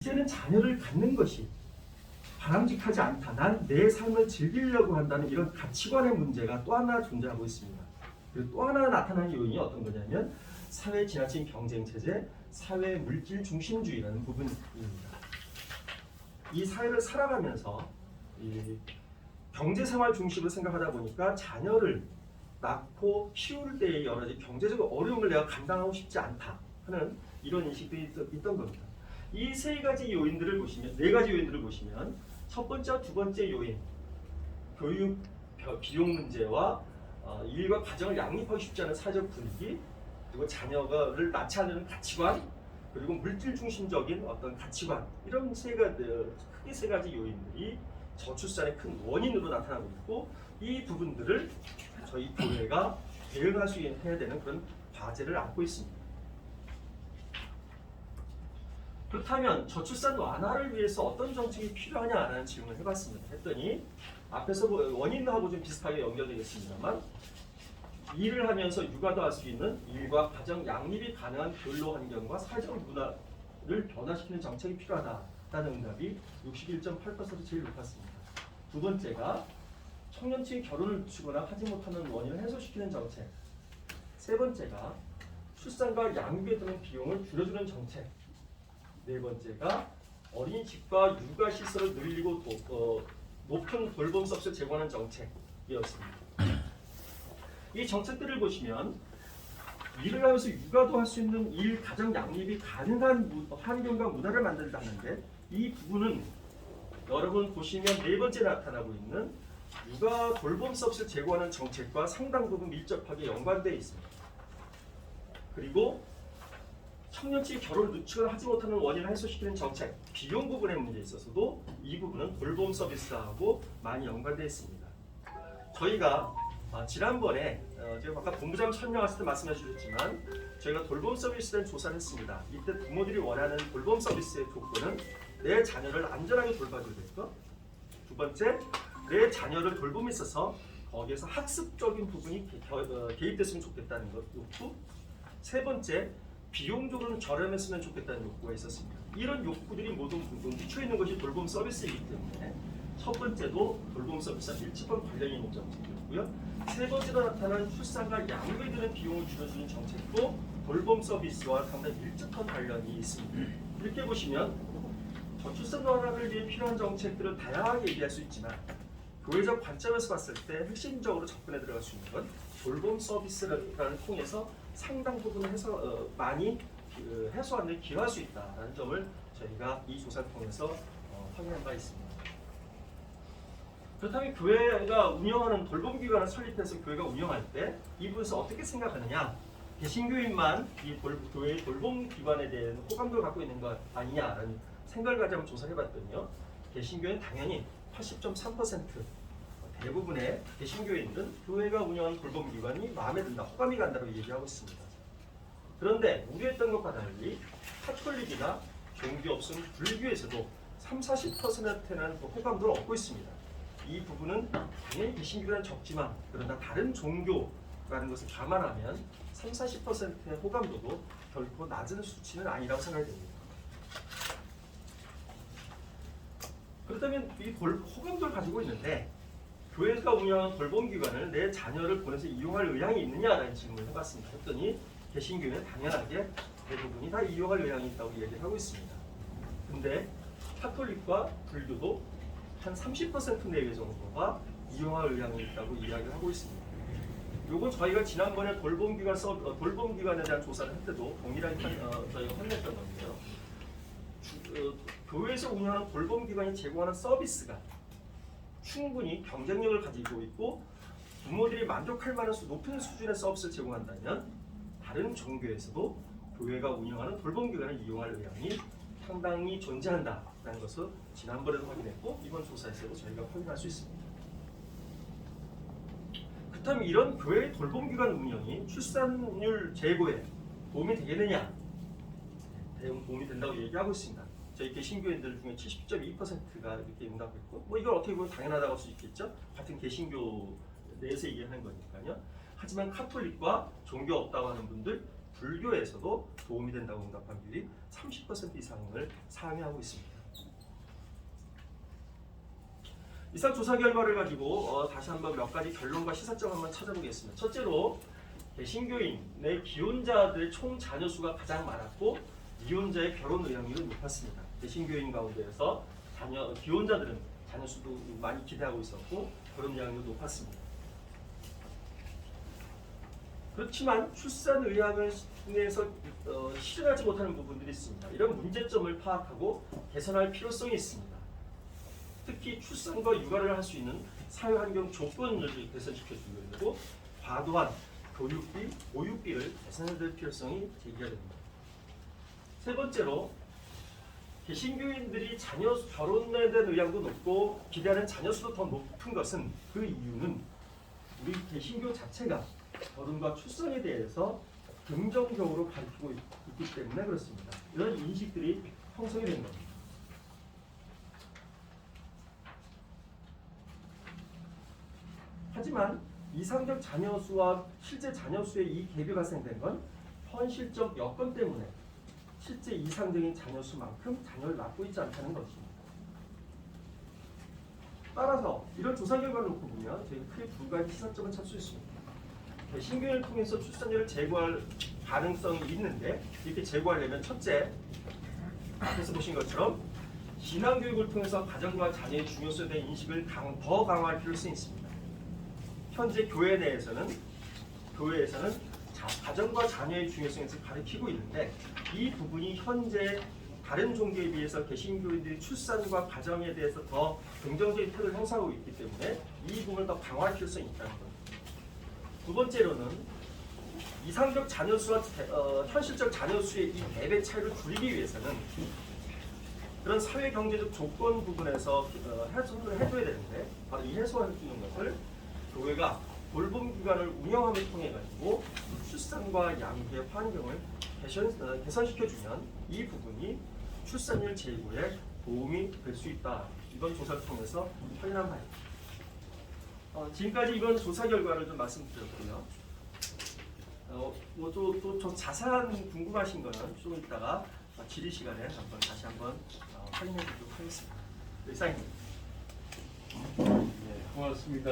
이제는 자녀를 갖는 것이 바람직하지 않다. 난 내 삶을 즐기려고 한다는 이런 가치관의 문제가 또 하나 존재하고 있습니다. 그리고 또 하나 나타나는 요인이 어떤 거냐면 사회 지나친 경쟁 체제, 사회 물질 중심주의라는 부분입니다. 이 사회를 살아가면서 이 경제 생활 중심으로 생각하다 보니까 자녀를 낳고 키울 때의 여러 가지 경제적 어려움을 내가 감당하고 싶지 않다 하는 이런 인식들이 있던 겁니다. 이 세 가지 요인들을 보시면, 네 가지 요인들을 보시면 첫 번째와 두 번째 요인, 교육 비용 문제와 일과 가정을 양립하기 쉽지 않은 사회적 분위기, 그리고 자녀를 낳지 않는 가치관, 그리고 물질 중심적인 어떤 가치관, 이런 크게 세 가지 요인들이 저출산의 큰 원인으로 나타나고 있고, 이 부분들을 저희 교회가 대응할 수 해야 되는 그런 과제를 안고 있습니다. 그렇다면 저출산 완화를 위해서 어떤 정책이 필요하냐라는 질문을 해봤습니다. 했더니 앞에서 원인하고 좀 비슷하게 연결되겠습니다만, 일을 하면서 육아도 할 수 있는 일과 가정 양립이 가능한 근로 환경과 사회적 문화를 변화시키는 정책이 필요하다라는 응답이 61.8%로 제일 높았습니다. 두 번째가 청년층이 결혼을 늦추거나 하지 못하는 원인을 해소시키는 정책. 세 번째가 출산과 양육에 드는 비용을 줄여주는 정책. 네 번째가 어린이집과 육아시설을 늘리고 높은 돌봄 서비스를 제공하는 정책이었습니다. 이 정책들을 보시면 일을 하면서 육아도 할 수 있는 일, 가정 양립이 가능한 환경과 문화를 만든다는데, 이 부분은 여러분 보시면 네 번째 나타나고 있는 육아 돌봄 서비스를 제공하는 정책과 상당 부분 밀접하게 연관되어 있습니다. 그리고 청년층이 결혼을 늦추거나 하지 못하는 원인을 해소시키는 정책, 비용 부분의 문제에 있어서도 이 부분은 돌봄 서비스하고 많이 연관되어 있습니다. 저희가 지난번에 제가 아까 본부장 설명하실 때 말씀해 주셨지만, 저희가 돌봄 서비스에 대한 조사를 했습니다. 이때 부모들이 원하는 돌봄 서비스의 조건은 내 자녀를 안전하게 돌봐줘야 될 것, 두 번째, 내 자녀를 돌봄에 있어서 거기에서 학습적인 부분이 개입됐으면 좋겠다는 것, 욕구, 세 번째, 비용적으로는 저렴했으면 좋겠다는 욕구가 있었습니다. 이런 욕구들이 모두 묻혀 있는 것이 돌봄 서비스이기 때문에 첫 번째도 돌봄 서비스와 밀접한 관련이 있는 정책이었고요. 세 번째로 나타난 출산과 양육에 드는 비용을 줄여주는 정책도 돌봄 서비스와 상당히 밀접한 관련이 있습니다. 이렇게 보시면 저출산 완화를 위해 필요한 정책들을 다양하게 얘기할 수 있지만, 교회적 관점에서 봤을 때 핵심적으로 접근해 들어갈 수 있는 건 돌봄 서비스를 통해서 상당 부분 많이 해소하는 데 기여할 수 있다는 점을 저희가 이 조사를 통해서 확인한 바 있습니다. 그렇다면 교회가 운영하는 돌봄기관을 설립해서 교회가 운영할 때 이 부분에서 어떻게 생각하느냐? 개신교인만 이 교회의 돌봄기관에 대한 호감도를 갖고 있는 것 아니냐라는 생각을 가지고 조사를 해봤더니요, 개신교회는 당연히 80.3%, 대부분의 개신교인들은 교회가 운영하는 돌봄기관이 마음에 든다, 호감이 간다고 얘기하고 있습니다. 그런데 우려했던 것과 달리 카톨릭이나 종교업종 불교에서도 30-40%는 호감도를 얻고 있습니다. 이 부분은 당연히 개신교는 적지만, 그러나 다른 종교라는 것을 감안하면 30-40%의 호감도도 결코 낮은 수치는 아니라고 생각이 됩니다. 그렇다면 이 호감도를 가지고 있는데 교회가 운영하는 돌봄기관을 내 자녀를 보내서 이용할 의향이 있느냐라는 질문을 해봤습니다. 했더니 개신교회는 당연하게 대부분이 다 이용할 의향이 있다고 얘기를 하고 있습니다. 근데 카톨릭과 불교도 한 30% 내외 정도가 이용할 의향이 있다고 이야기를 하고 있습니다. 요건 저희가 지난번에 돌봄기관에 대한 조사를 할 때도 동일하게 저희가 확인했던 건데요. 교회에서 운영하는 돌봄기관이 제공하는 서비스가 충분히 경쟁력을 가지고 있고 부모들이 만족할 만한 높은 수준의 서비스를 제공한다면 다른 종교에서도 교회가 운영하는 돌봄기관을 이용할 의향이 상당히 존재한다는 것을 지난번에도 확인했고 이번 조사에서도 저희가 확인할 수 있습니다. 그렇다면 이런 교회의 돌봄기관 운영이 출산율 제고에 도움이 되겠느냐? 도움이 된다고 얘기하고 있습니다. 저희 개신교인들 중에 70.2%가 이렇게 응답했고, 이걸 어떻게 보면 당연하다고 할 수 있겠죠. 같은 개신교 내에서 얘기하는 거니까요. 하지만 카톨릭과 종교 없다고 하는 분들 불교에서도 도움이 된다고 응답한 비율이 30% 이상을 상회하고 있습니다. 이상 조사 결과를 가지고 다시 한번 몇 가지 결론과 시사점 한번 찾아보겠습니다. 첫째로 개신교인의 기혼자들의 총 자녀 수가 가장 많았고 이혼자의 결혼 의향률은 높았습니다. 개신교인 가운데에서 기혼자들은 자녀 수도 많이 기대하고 있었고 결혼 의향률도 높았습니다. 그렇지만 출산 의향을 통해서 실현하지 못하는 부분들이 있습니다. 이런 문제점을 파악하고 개선할 필요성이 있습니다. 특히 출산과 육아를 할 수 있는 사회환경 조건을 개선시켜주려고 되고 과도한 교육비, 보육비를 개선해야 될 필요성이 제기가 됩니다. 세 번째로 개신교인들이 자녀 결혼에 대한 의향도 높고 기대하는 자녀 수도 더 높은 것은 그 이유는 우리 개신교 자체가 결혼과 출산에 대해서 긍정적으로 가르치고 있기 때문에 그렇습니다. 이런 인식들이 형성이 되는 겁니다. 하지만 이상적 자녀 수와 실제 자녀 수의 이 갭이 발생된 건 현실적 여건 때문에 실제 이상적인 자녀 수만큼 자녀를 낳고 있지 않다는 것입니다. 따라서 이런 조사 결과를 놓고 보면 저희가 크게 두 가지 시사점을 찾을 수 있습니다. 개신교를 통해서 출산율을 제고할 가능성이 있는데 이렇게 제고하려면 첫째, 앞에서 보신 것처럼 신앙교육을 통해서 가정과 자녀의 중요성에 대한 인식을 더 강화할 필요성이 있습니다. 현재 교회에서는 가정과 자녀의 중요성에 대해서 가르치고 있는데 이 부분이 현재 다른 종교에 비해서 개신교인들이 출산과 가정에 대해서 더 긍정적인 태도를 형성하고 있기 때문에 이 부분을 더 강화할 필요성이 있다는 겁니다. 두 번째로는 이상적 자녀 수와 현실적 자녀 수의 이 갭의 차이를 줄이기 위해서는 그런 사회 경제적 조건 부분에서 해소를 해줘야 되는데 바로 이 해소할 수 있는 것을 교회가 돌봄 기관을 운영함을 통해 가지고 출산과 양육의 환경을 개선시켜주면 이 부분이 출산율 제고에 도움이 될 수 있다. 이번 조사를 통해서 확인한 바입니다. 지금까지 이번 조사 결과를 좀 말씀드렸고요. 또 자세한 궁금하신 거는 좀 이따가 질의 시간에 다시 한번 확인해 보도록 하겠습니다. 이상입니다. 네, 고맙습니다.